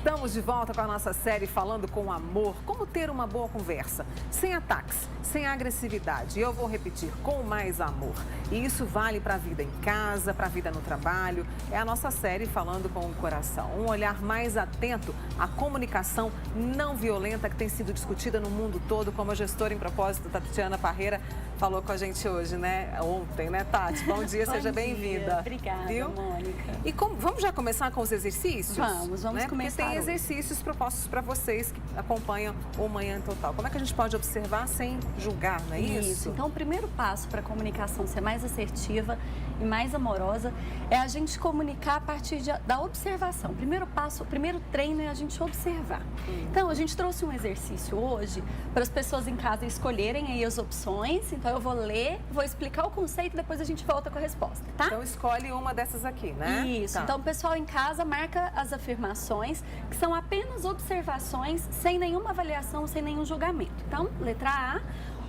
Estamos de volta com a nossa série Falando com Amor. Como ter uma boa conversa, sem ataques, sem agressividade. E eu vou repetir, com mais amor. E isso vale para a vida em casa, para a vida no trabalho. É a nossa série Falando com o Coração. Um olhar mais atento à comunicação não violenta que tem sido discutida no mundo todo, como a gestora em propósito, Tatiana Parreira, falou com a gente hoje, né? Ontem, né, Tati? Bom dia, seja bem-vinda. Obrigada, viu? Mônica. E vamos já começar com os exercícios? Vamos né? começar. Porque tem exercícios propostos para vocês que acompanham o Manhã Total. Como é que a gente pode observar sem julgar, não é isso? Então, o primeiro passo para a comunicação ser mais assertiva e mais amorosa é a gente comunicar a partir da observação. O primeiro passo, o primeiro treino é a gente observar. Então, a gente trouxe um exercício hoje para as pessoas em casa escolherem aí as opções. Então, eu vou ler, vou explicar o conceito e depois a gente volta com a resposta, tá? Então, escolhe uma dessas aqui, né? Isso. Tá. Então, o pessoal em casa marca as afirmações, que são apenas observações, sem nenhuma avaliação, sem nenhum julgamento. Então, letra A,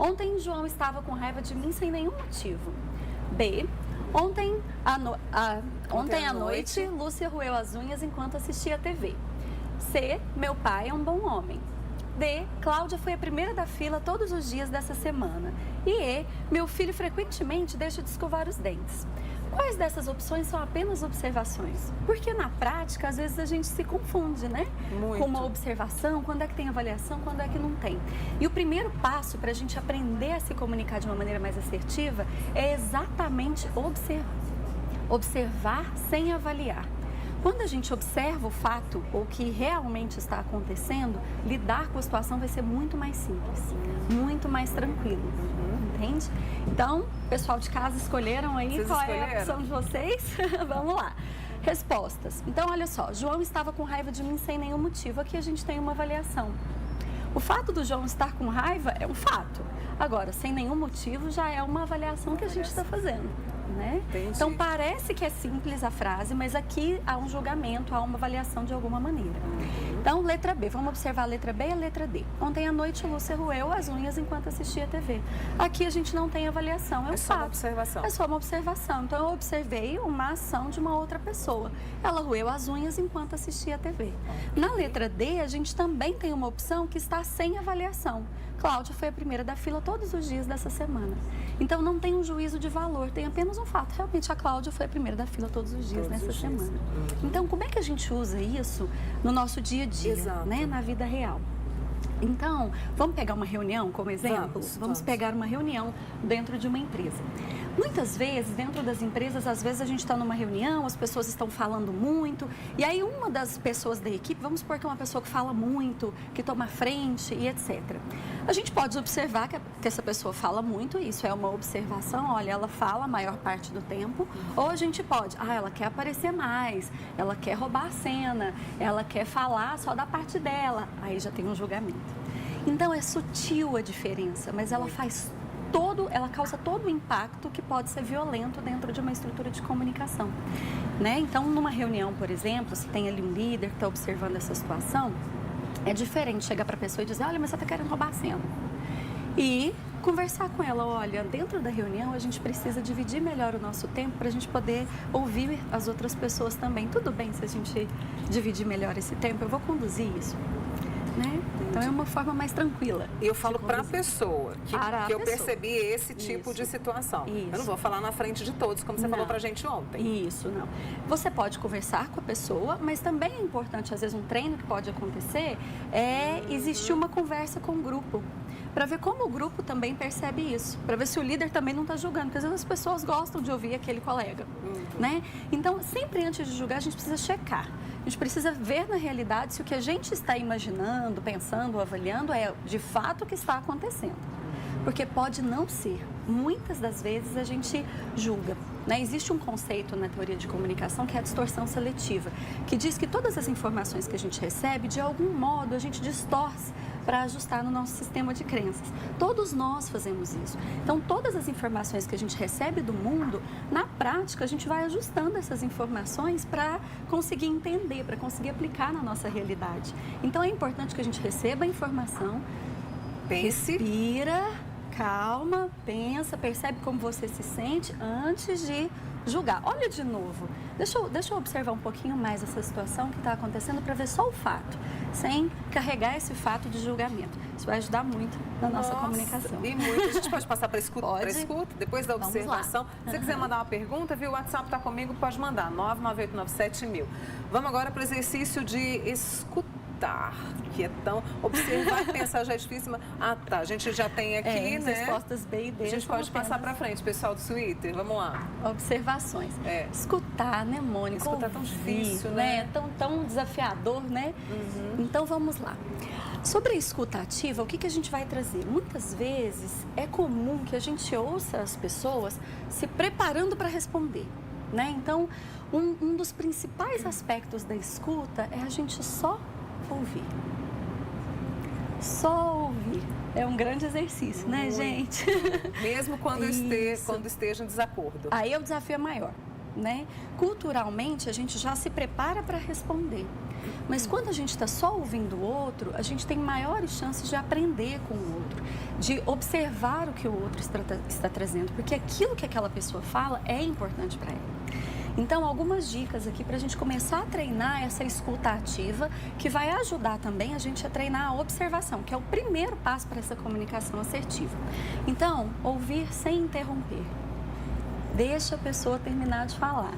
ontem João estava com raiva de mim sem nenhum motivo. B, ontem à noite, Lúcia roeu as unhas enquanto assistia a TV. C, meu pai é um bom homem. D, Cláudia foi a primeira da fila todos os dias dessa semana. E E, meu filho frequentemente deixa de escovar os dentes. Quais dessas opções são apenas observações? Porque na prática, às vezes a gente se confunde, né? Muito. Com uma observação, quando é que tem avaliação, quando é que não tem. E o primeiro passo para a gente aprender a se comunicar de uma maneira mais assertiva é exatamente observar sem avaliar. Quando a gente observa o fato, ou o que realmente está acontecendo, lidar com a situação vai ser muito mais simples, muito mais tranquilo, entende? Então, pessoal de casa, escolheram aí qual é a opção de vocês? Vamos lá. Respostas. Então, olha só, João estava com raiva de mim sem nenhum motivo. Aqui a gente tem uma avaliação. O fato do João estar com raiva é um fato. Agora, sem nenhum motivo, já é uma avaliação que a gente está fazendo. Né? Então parece que é simples a frase, mas aqui há um julgamento, há uma avaliação de alguma maneira. Então, letra B, vamos observar a letra B e a letra D. Ontem à noite, Lúcia roeu as unhas enquanto assistia a TV. Aqui a gente não tem avaliação, é um fato. Uma observação. É só uma observação. Então, eu observei uma ação de uma outra pessoa. Ela roeu as unhas enquanto assistia a TV. Na letra D, a gente também tem uma opção que está sem avaliação. Cláudia foi a primeira da fila todos os dias dessa semana. Então, não tem um juízo de valor, tem apenas um fato. Realmente, a Cláudia foi a primeira da fila todos os dias nessa semana. Então, como é que a gente usa isso no nosso dia a dia, né? Na vida real? Então, vamos pegar uma reunião como exemplo? Vamos pegar uma reunião dentro de uma empresa. Muitas vezes, dentro das empresas, às vezes a gente está numa reunião, as pessoas estão falando muito, e aí uma das pessoas da equipe, vamos supor que é uma pessoa que fala muito, que toma frente e etc. A gente pode observar que essa pessoa fala muito, isso é uma observação, olha, ela fala a maior parte do tempo, ou a gente pode, ela quer aparecer mais, ela quer roubar a cena, ela quer falar só da parte dela, aí já tem um julgamento. Então é sutil a diferença, mas ela causa todo o impacto que pode ser violento dentro de uma estrutura de comunicação, né? Então, numa reunião, por exemplo, se tem ali um líder que está observando essa situação, é diferente chegar para a pessoa e dizer, olha, mas você está querendo roubar a cena. E conversar com ela, olha, dentro da reunião a gente precisa dividir melhor o nosso tempo para a gente poder ouvir as outras pessoas também. Tudo bem se a gente dividir melhor esse tempo? Eu vou conduzir isso. Né? Então é uma forma mais tranquila. E eu falo para a pessoa que eu percebi esse tipo Isso. de situação. Isso. Eu não vou falar na frente de todos, como você falou para a gente ontem. Isso, não. Você pode conversar com a pessoa, mas também é importante, às vezes, um treino que pode acontecer é existir uma conversa com o grupo. Para ver como o grupo também percebe isso. Para ver se o líder também não está julgando. Porque às vezes as pessoas gostam de ouvir aquele colega. Né? Então, sempre antes de julgar, a gente precisa checar. A gente precisa ver na realidade se o que a gente está imaginando, pensando, avaliando é de fato o que está acontecendo. Porque pode não ser. Muitas das vezes a gente julga. Né? Existe um conceito na teoria de comunicação que é a distorção seletiva, que diz que todas as informações que a gente recebe, de algum modo, a gente distorce para ajustar no nosso sistema de crenças. Todos nós fazemos isso. Então, todas as informações que a gente recebe do mundo, na prática, a gente vai ajustando essas informações para conseguir entender, para conseguir aplicar na nossa realidade. Então, é importante que a gente receba a informação, respira, calma, pensa, percebe como você se sente antes de julgar. Olha de novo, deixa eu observar um pouquinho mais essa situação que está acontecendo para ver só o fato, sem carregar esse fato de julgamento. Isso vai ajudar muito na nossa comunicação. E muito. A gente pode passar para escuta, depois da observação. Se você quiser mandar uma pergunta, viu? O WhatsApp está comigo, pode mandar, 99897.000. Vamos agora para o exercício de escutar, que é tão... Observar e pensar já é difícil, mas... Ah, tá, a gente já tem aqui, né? Respostas B e D. A gente pode passar para frente, pessoal do Twitter, vamos lá. Observações. Escutar, né, Mônica? Escutar é tão difícil, né? Tão desafiador, né? Então, vamos lá. Sobre a escuta ativa, o que a gente vai trazer? Muitas vezes é comum que a gente ouça as pessoas se preparando para responder, né? Então, um dos principais aspectos da escuta é a gente só ouvir. Só ouvir. É um grande exercício, né, gente? Mesmo quando esteja em desacordo. Aí o desafio é maior, né? Culturalmente, a gente já se prepara para responder. Mas quando a gente está só ouvindo o outro, a gente tem maiores chances de aprender com o outro, de observar o que o outro está trazendo, porque aquilo que aquela pessoa fala é importante para ela. Então, algumas dicas aqui para a gente começar a treinar essa escuta ativa, que vai ajudar também a gente a treinar a observação, que é o primeiro passo para essa comunicação assertiva. Então, ouvir sem interromper. Deixa a pessoa terminar de falar.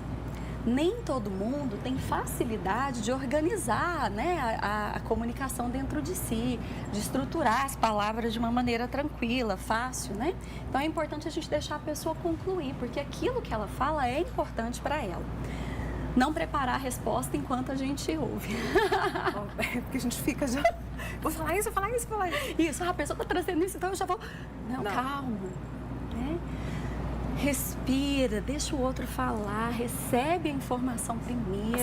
Nem todo mundo tem facilidade de organizar, né, a comunicação dentro de si, de estruturar as palavras de uma maneira tranquila, fácil, né? Então é importante a gente deixar a pessoa concluir, porque aquilo que ela fala é importante para ela. Não preparar a resposta enquanto a gente ouve. Porque a gente fica já... Vou falar isso, vou falar isso, vou falar isso. Isso, a pessoa está trazendo isso, então eu já vou... Não. Calma, né? Respira, deixa o outro falar, recebe a informação primeiro.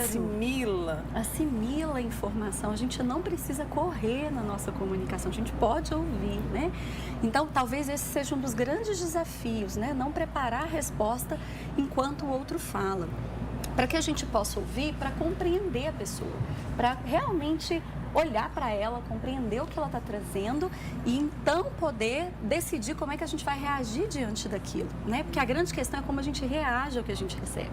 Assimila a informação. A gente não precisa correr na nossa comunicação, a gente pode ouvir, né? Então, talvez esse seja um dos grandes desafios, né? Não preparar a resposta enquanto o outro fala. Para que a gente possa ouvir, para compreender a pessoa, para realmente olhar para ela, compreender o que ela está trazendo e então poder decidir como é que a gente vai reagir diante daquilo, né? Porque a grande questão é como a gente reage ao que a gente recebe.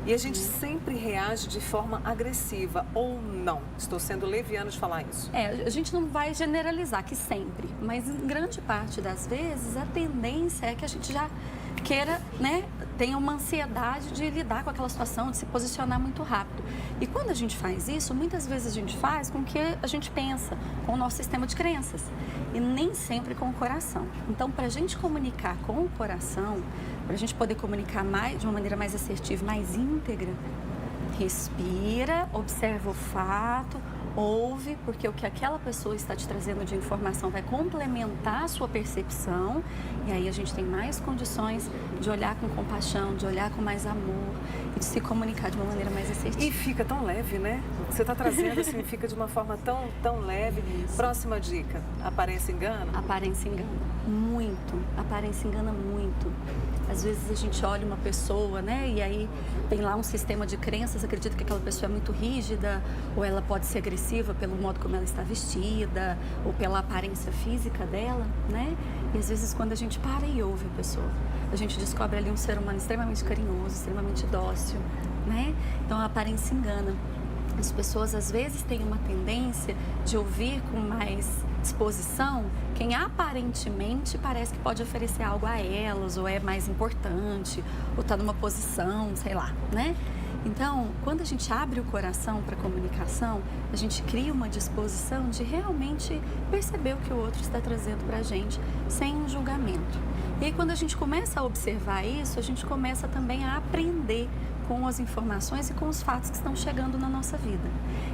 E a gente sempre reage de forma agressiva ou não? Estou sendo leviana de falar isso. A gente não vai generalizar que sempre, mas em grande parte das vezes a tendência é que a gente já queira, né, tenha uma ansiedade de lidar com aquela situação, de se posicionar muito rápido. E quando a gente faz isso, muitas vezes a gente faz com que a gente pensa, com o nosso sistema de crenças, e nem sempre com o coração. Então, para a gente comunicar com o coração, para a gente poder comunicar de uma maneira mais assertiva, mais íntegra, respira, observa o fato, ouve, porque o que aquela pessoa está te trazendo de informação vai complementar a sua percepção e aí a gente tem mais condições de olhar com compaixão, de olhar com mais amor e de se comunicar de uma maneira mais assertiva. E fica tão leve, né? O que você está trazendo assim, fica de uma forma tão leve. Isso. Próxima dica, aparência engana? Aparência engana muito, aparência engana muito. Às vezes a gente olha uma pessoa, né, e aí tem lá um sistema de crenças, acredita que aquela pessoa é muito rígida, ou ela pode ser agressiva pelo modo como ela está vestida, ou pela aparência física dela, né? E às vezes quando a gente para e ouve a pessoa, a gente descobre ali um ser humano extremamente carinhoso, extremamente dócil, né? Então a aparência engana. As pessoas às vezes têm uma tendência de ouvir com mais disposição quem aparentemente parece que pode oferecer algo a elas, ou é mais importante, ou está numa posição, sei lá, né? Então, quando a gente abre o coração para a comunicação, a gente cria uma disposição de realmente perceber o que o outro está trazendo para a gente, sem um julgamento. E aí, quando a gente começa a observar isso, a gente começa também a aprender com as informações e com os fatos que estão chegando na nossa vida.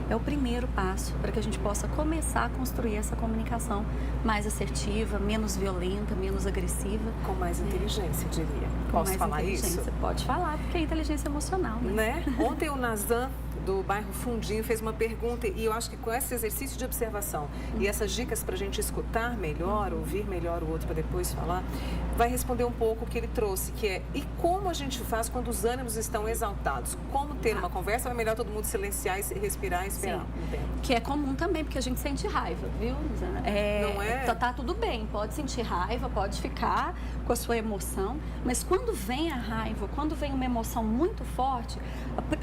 É o primeiro passo para que a gente possa começar a construir essa comunicação mais assertiva, menos violenta, menos agressiva. Com mais inteligência, diria. Posso falar isso? Pode falar, porque é inteligência emocional, né? Ontem o Nazan, do bairro Fundinho, fez uma pergunta e eu acho que com esse exercício de observação e essas dicas para a gente escutar melhor, ouvir melhor o outro para depois falar, vai responder um pouco o que ele trouxe, que é: e como a gente faz quando os ânimos estão exaltados? Como ter uma conversa? Ou é melhor todo mundo silenciar e respirar e esperar um tempo? Que é comum também, porque a gente sente raiva, viu? Não é? Tá tudo bem, pode sentir raiva, pode ficar com a sua emoção, mas quando vem a raiva, quando vem uma emoção muito forte,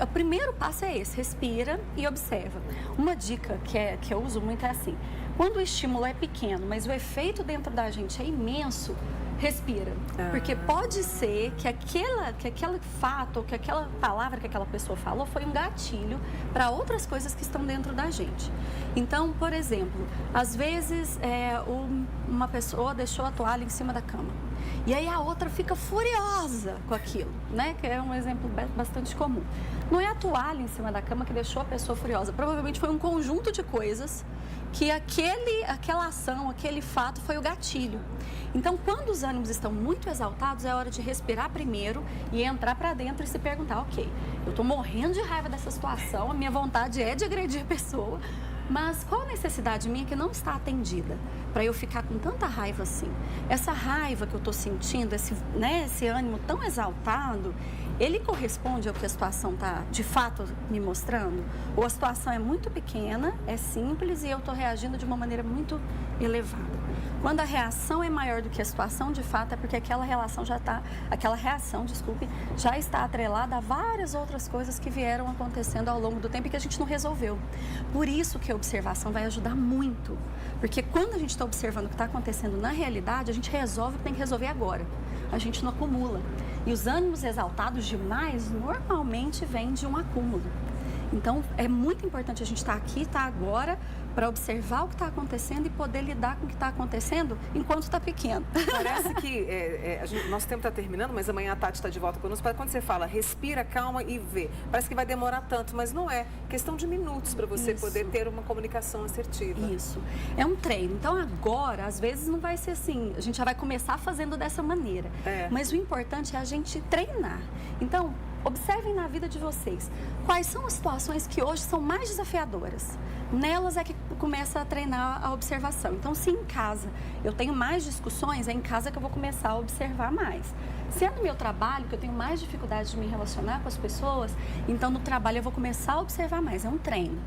o primeiro passo é esse, respira e observa. Uma dica que eu uso muito é assim, quando o estímulo é pequeno, mas o efeito dentro da gente é imenso, respira. Porque pode ser que aquele fato, ou que aquela palavra que aquela pessoa falou foi um gatilho para outras coisas que estão dentro da gente. Então, por exemplo, às vezes uma pessoa deixou a toalha em cima da cama. E aí a outra fica furiosa com aquilo, né? Que é um exemplo bastante comum. Não é a toalha em cima da cama que deixou a pessoa furiosa. Provavelmente foi um conjunto de coisas que aquela ação, aquele fato foi o gatilho. Então, quando os ânimos estão muito exaltados, é hora de respirar primeiro e entrar para dentro e se perguntar, ok, eu estou morrendo de raiva dessa situação, a minha vontade é de agredir a pessoa, mas qual a necessidade minha que não está atendida para eu ficar com tanta raiva assim? Essa raiva que eu estou sentindo, esse ânimo tão exaltado, ele corresponde ao que a situação está de fato me mostrando? Ou a situação é muito pequena, é simples e eu estou reagindo de uma maneira muito elevada? Quando a reação é maior do que a situação, de fato, é porque aquela reação já está atrelada a várias outras coisas que vieram acontecendo ao longo do tempo e que a gente não resolveu. Por isso que a observação vai ajudar muito. Porque quando a gente está observando o que está acontecendo na realidade, a gente resolve o que tem que resolver agora. A gente não acumula. E os ânimos exaltados demais normalmente vêm de um acúmulo. Então, é muito importante a gente estar aqui, estar agora, para observar o que está acontecendo e poder lidar com o que está acontecendo enquanto está pequeno. Parece que nosso tempo está terminando, mas amanhã a Tati está de volta conosco. Quando você fala, respira, calma e vê. Parece que vai demorar tanto, mas não é. Questão de minutos para você poder ter uma comunicação assertiva. Isso. É um treino. Então, agora, às vezes não vai ser assim. A gente já vai começar fazendo dessa maneira. Mas o importante é a gente treinar. Então, observem na vida de vocês quais são as situações que hoje são mais desafiadoras. Nelas é que começa a treinar a observação. Então, se em casa eu tenho mais discussões, é em casa que eu vou começar a observar mais. Se é no meu trabalho que eu tenho mais dificuldade de me relacionar com as pessoas, então no trabalho eu vou começar a observar mais. É um treino.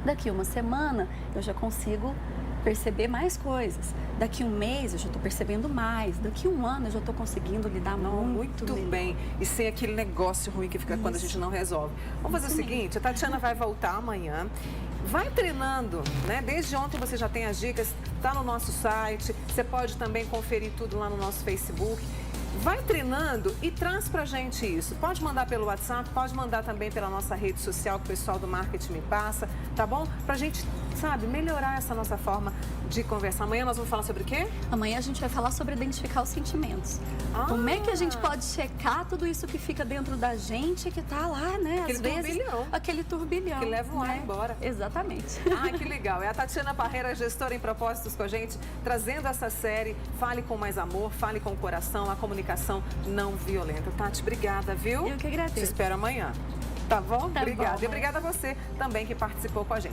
Daqui uma semana eu já consigo perceber mais coisas. Daqui um mês eu já estou percebendo mais. Daqui um ano eu já estou conseguindo lidar muito bem. E sem aquele negócio ruim que fica quando a gente não resolve. Vamos fazer o seguinte, a Tatiana vai voltar amanhã. Vai treinando, né? Desde ontem você já tem as dicas, está no nosso site. Você pode também conferir tudo lá no nosso Facebook. Vai treinando e traz pra gente isso. Pode mandar pelo WhatsApp, pode mandar também pela nossa rede social que o pessoal do marketing me passa, tá bom? Pra gente, sabe, melhorar essa nossa forma de conversar. Amanhã nós vamos falar sobre o quê? Amanhã a gente vai falar sobre identificar os sentimentos. Como é que a gente pode checar tudo isso que fica dentro da gente, que tá lá, né? Aquele turbilhão. Aquele turbilhão. Que leva o ar embora. Exatamente. Ai, que legal. É a Tatiana Parreira, gestora em propósitos com a gente, trazendo essa série Fale com Mais Amor, Fale com o Coração, a comunicação não violenta. Tati, obrigada, viu? Eu que agradeço. Te espero amanhã. Tá bom? Tá obrigada. bom, E obrigada a você também que participou com a gente.